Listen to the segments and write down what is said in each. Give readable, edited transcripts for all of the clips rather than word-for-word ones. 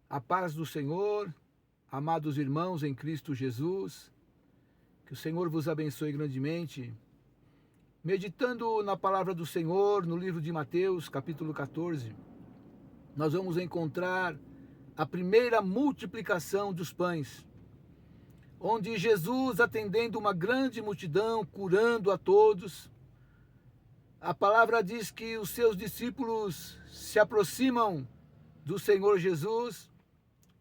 A paz do Senhor, amados irmãos em Cristo Jesus, que o Senhor vos abençoe grandemente. Meditando na palavra do Senhor, no livro de Mateus, capítulo 14, nós vamos encontrar a primeira multiplicação dos pães, onde Jesus, atendendo uma grande multidão, curando a todos, a palavra diz que os seus discípulos se aproximam do Senhor Jesus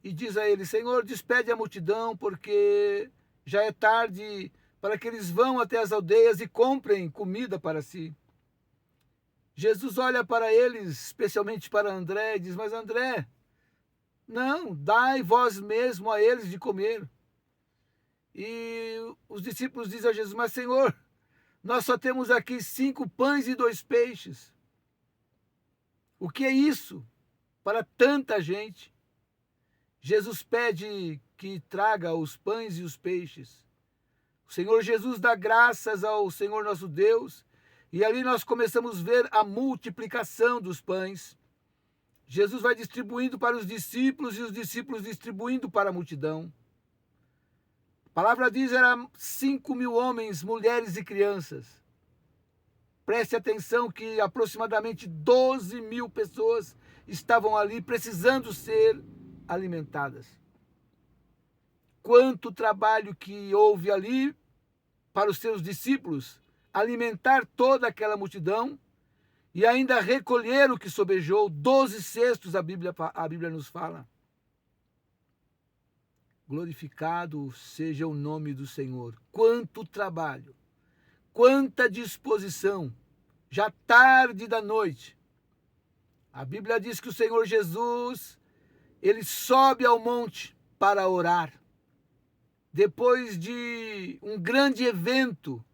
e diz a ele: Senhor, despede a multidão, porque já é tarde, para que eles vão até as aldeias e comprem comida para si. Jesus olha para eles, especialmente para André, e diz: mas André, não, dai vós mesmo a eles de comer. E os discípulos dizem a Jesus: mas Senhor, nós só temos aqui 5 pães e 2 peixes. O que é isso para tanta gente? Jesus pede que traga os pães e os peixes. O Senhor Jesus dá graças ao Senhor nosso Deus, e ali nós começamos a ver a multiplicação dos pães. Jesus vai distribuindo para os discípulos e os discípulos distribuindo para a multidão. A palavra diz que eram 5.000 homens, mulheres e crianças. Preste atenção que aproximadamente 12.000 pessoas estavam ali precisando ser alimentadas. Quanto trabalho que houve ali para os seus discípulos alimentar toda aquela multidão e ainda recolher o que sobejou, 12 cestos, a Bíblia nos fala. Glorificado seja o nome do Senhor. Quanto trabalho, quanta disposição, já tarde da noite. A Bíblia diz que o Senhor Jesus, ele sobe ao monte para orar. Depois de um grande evento,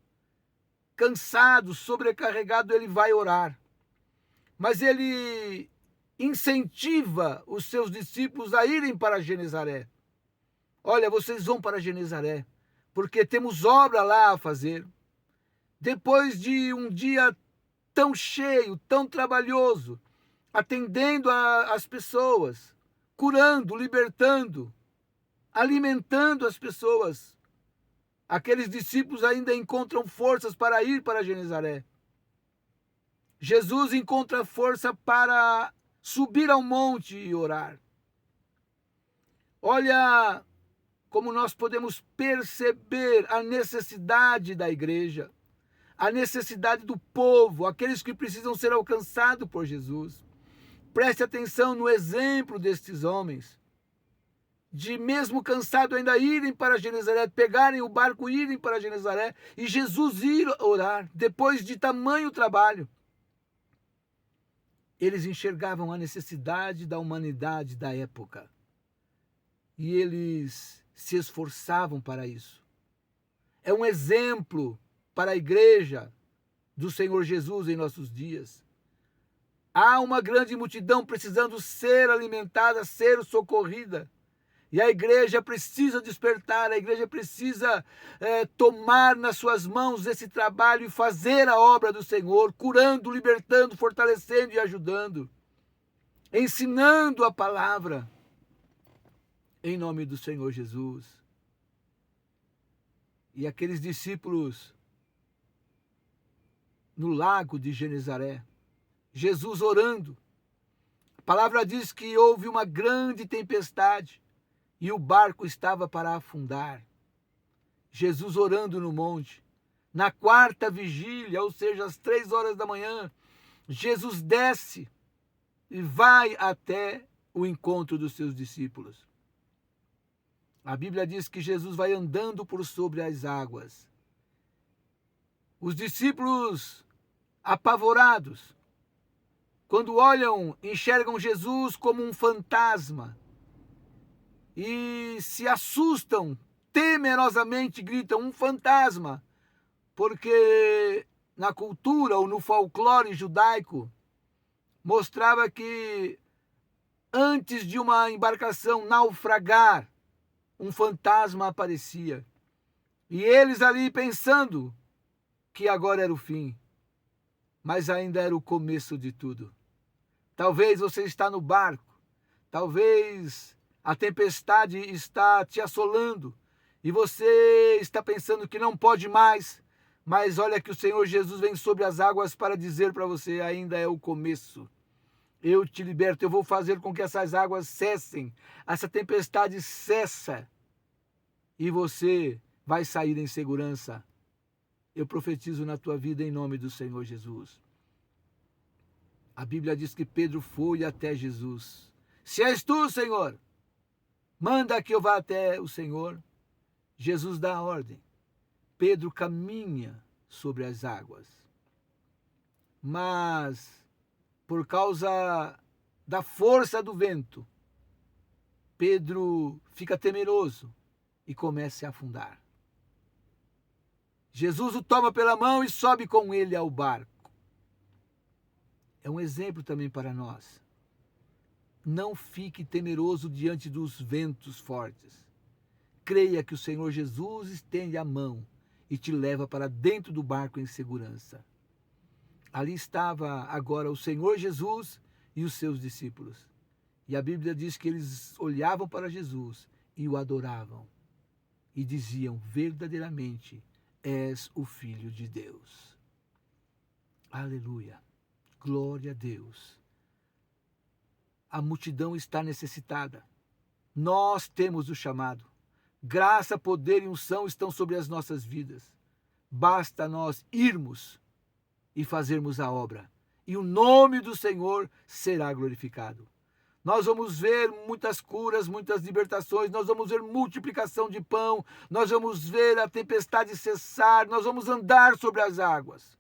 cansado, sobrecarregado, ele vai orar. Mas ele incentiva os seus discípulos a irem para Genezaré. Olha, vocês vão para Genezaré, porque temos obra lá a fazer. Depois de um dia tão cheio, tão trabalhoso, atendendo as pessoas, curando, libertando, alimentando as pessoas, aqueles discípulos ainda encontram forças para ir para Genezaré. Jesus encontra força para subir ao monte e orar. Olha como nós podemos perceber a necessidade da igreja, a necessidade do povo, aqueles que precisam ser alcançados por Jesus. Preste atenção no exemplo destes homens, de mesmo cansado ainda irem para Genezaré, pegarem o barco e irem para Genezaré, e Jesus ir orar, depois de tamanho trabalho. Eles enxergavam a necessidade da humanidade da época, e eles se esforçavam para isso. É um exemplo para a igreja do Senhor Jesus em nossos dias. Há uma grande multidão precisando ser alimentada, ser socorrida. E a igreja precisa despertar, a igreja precisa tomar nas suas mãos esse trabalho e fazer a obra do Senhor, curando, libertando, fortalecendo e ajudando, ensinando a palavra, em nome do Senhor Jesus. E aqueles discípulos no lago de Genezaré, Jesus orando. A palavra diz que houve uma grande tempestade e o barco estava para afundar. Jesus orando no monte. Na 4ª vigília, ou seja, às 3 horas da manhã, Jesus desce e vai até o encontro dos seus discípulos. A Bíblia diz que Jesus vai andando por sobre as águas. Os discípulos, apavorados, quando olham, enxergam Jesus como um fantasma e se assustam, temerosamente gritam: um fantasma, porque na cultura ou no folclore judaico mostrava que antes de uma embarcação naufragar, um fantasma aparecia. E eles ali pensando que agora era o fim, mas ainda era o começo de tudo. Talvez você está no barco, talvez a tempestade está te assolando e você está pensando que não pode mais, mas olha que o Senhor Jesus vem sobre as águas para dizer para você: ainda é o começo. Eu te liberto, eu vou fazer com que essas águas cessem, essa tempestade cessa e você vai sair em segurança. Eu profetizo na tua vida em nome do Senhor Jesus. A Bíblia diz que Pedro foi até Jesus. Se és tu, Senhor, manda que eu vá até o Senhor. Jesus dá a ordem. Pedro caminha sobre as águas. Mas, por causa da força do vento, Pedro fica temeroso e começa a afundar. Jesus o toma pela mão e sobe com ele ao barco. É um exemplo também para nós. Não fique temeroso diante dos ventos fortes. Creia que o Senhor Jesus estende a mão e te leva para dentro do barco em segurança. Ali estava agora o Senhor Jesus e os seus discípulos. E a Bíblia diz que eles olhavam para Jesus e o adoravam. E diziam: verdadeiramente és o Filho de Deus. Aleluia. Glória a Deus. A multidão está necessitada. Nós temos o chamado. Graça, poder e unção estão sobre as nossas vidas. Basta nós irmos e fazermos a obra. E o nome do Senhor será glorificado. Nós vamos ver muitas curas, muitas libertações, nós vamos ver multiplicação de pão, nós vamos ver a tempestade cessar, nós vamos andar sobre as águas.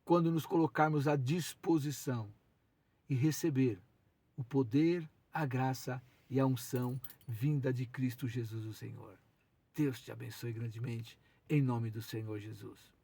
Quando nos colocarmos à disposição e receber o poder, a graça e a unção vinda de Cristo Jesus, o Senhor. Deus te abençoe grandemente, em nome do Senhor Jesus.